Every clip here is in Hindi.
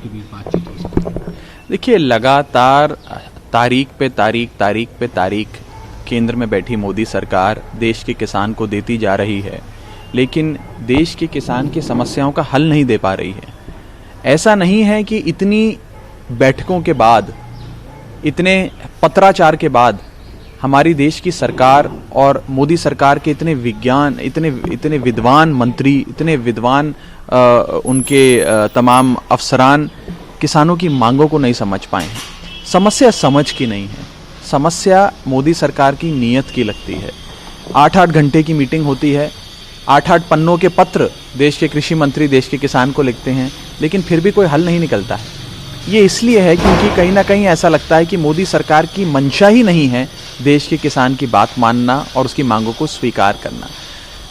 के बीच बातचीत हो सके? देखिए, लगातार तारीख पे तारीख केंद्र में बैठी मोदी सरकार देश के किसान को देती जा रही है, लेकिन देश के किसान की समस्याओं का हल नहीं दे पा रही है। ऐसा नहीं है कि इतनी बैठकों के बाद, इतने पत्राचार के बाद हमारी देश की सरकार और मोदी सरकार के इतने विद्वान मंत्री, इतने विद्वान उनके तमाम अफसरान किसानों की मांगों को नहीं समझ पाए हैं। समस्या समझ की नहीं है, समस्या मोदी सरकार की नीयत की लगती है। 8-8 घंटे की मीटिंग होती है, 8-8 पन्नों के पत्र देश के कृषि मंत्री देश के किसान को लिखते हैं, लेकिन फिर भी कोई हल नहीं निकलता है। ये इसलिए है क्योंकि कहीं ना कहीं ऐसा लगता है कि मोदी सरकार की मंशा ही नहीं है देश के किसान की बात मानना और उसकी मांगों को स्वीकार करना।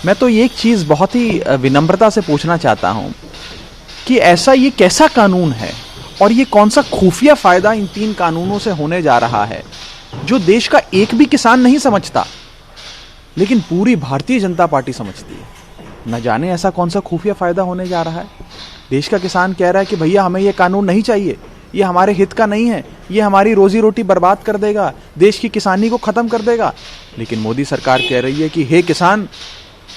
मैं तो एक चीज़ बहुत ही विनम्रता से पूछना चाहता हूँ कि ऐसा ये कैसा कानून है और ये कौन सा खुफिया फायदा इन 3 कानूनों से होने जा रहा है जो देश का एक भी किसान नहीं समझता, लेकिन पूरी भारतीय जनता पार्टी समझती है। न जाने ऐसा कौन सा खुफिया फायदा होने जा रहा है। देश का किसान कह रहा है कि भैया हमें ये कानून नहीं चाहिए, ये हमारे हित का नहीं है, ये हमारी रोजी रोटी बर्बाद कर देगा, देश की किसानी को खत्म कर देगा। लेकिन मोदी सरकार कह रही है कि हे किसान,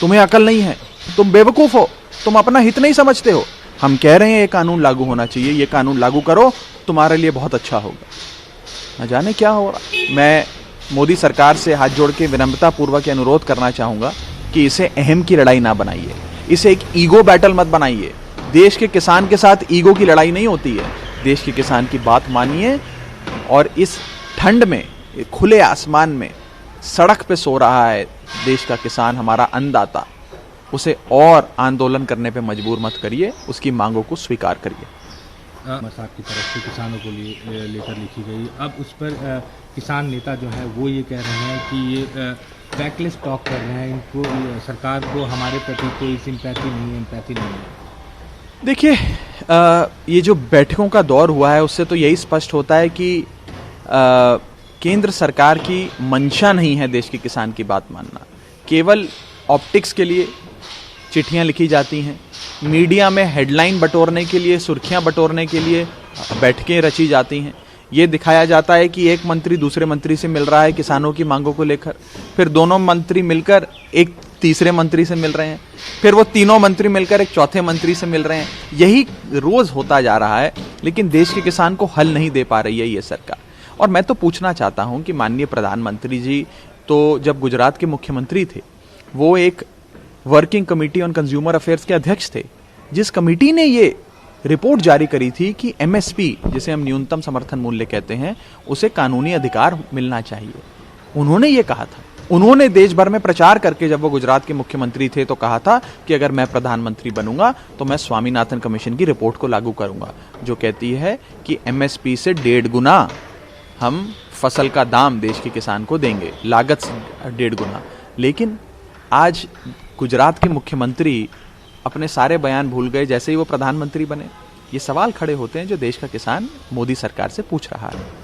तुम्हें अकल नहीं है, तुम बेवकूफ हो, तुम अपना हित नहीं समझते हो। हम कह रहे हैं ये कानून लागू होना चाहिए, ये कानून लागू करो, तुम्हारे लिए बहुत अच्छा होगा। न जाने क्या हो रहा। मैं मोदी सरकार से हाथ जोड़ के विनम्रता पूर्वक अनुरोध करना चाहूँगा कि इसे अहम की लड़ाई ना बनाइए, इसे एक ईगो बैटल मत बनाइए। देश के किसान के साथ ईगो की लड़ाई नहीं होती है। देश के किसान की बात मानिए और इस ठंड में, खुले आसमान में, सड़क पे सो रहा है देश का किसान, हमारा अन्नदाता, उसे और आंदोलन करने पे मजबूर मत करिए, उसकी मांगों को स्वीकार करिए। साहब की तरफ से किसानों को लेकर लिखी गई, अब उस पर किसान नेता जो है वो ये कह रहे हैं कि ये बैकलेस टॉक कर रहे हैं, इनको सरकार को हमारे प्रति कोई सिंपैथी नहीं है। देखिए, ये जो बैठकों का दौर हुआ है उससे तो यही स्पष्ट होता है कि केंद्र सरकार की मंशा नहीं है देश के किसान की बात मानना। केवल ऑप्टिक्स के लिए चिट्ठियां लिखी जाती हैं, मीडिया में हेडलाइन बटोरने के लिए, सुर्खियां बटोरने के लिए बैठकें रची जाती हैं। ये दिखाया जाता है कि एक मंत्री दूसरे मंत्री से मिल रहा है किसानों की मांगों को लेकर, फिर दोनों मंत्री मिलकर एक तीसरे मंत्री से मिल रहे हैं, फिर वो तीनों मंत्री मिलकर एक चौथे मंत्री से मिल रहे हैं। यही रोज होता जा रहा है, लेकिन देश के किसान को हल नहीं दे पा रही है ये सरकार। और मैं तो पूछना चाहता हूं कि माननीय प्रधानमंत्री जी तो जब गुजरात के मुख्यमंत्री थे, वो एक working committee on consumer affairs के अध्यक्ष थे, जिस कमेटी ने ये रिपोर्ट जारी करी थी कि एमएसपी, जिसे हम न्यूनतम समर्थन मूल्य कहते हैं, उसे कानूनी अधिकार मिलना चाहिए। उन्होंने ये कहा था, उन्होंने देश भर में प्रचार करके, जब वो गुजरात के मुख्यमंत्री थे, तो कहा था कि अगर मैं प्रधानमंत्री बनूंगा तो मैं स्वामीनाथन कमीशन की रिपोर्ट को लागू करूंगा, जो कहती है कि एमएसपी से 1.5 गुना हम फसल का दाम देश के किसान को देंगे, लागत से 1.5 गुना। लेकिन आज गुजरात के मुख्यमंत्री अपने सारे बयान भूल गए जैसे ही वो प्रधानमंत्री बने। ये सवाल खड़े होते हैं जो देश का किसान मोदी सरकार से पूछ रहा है।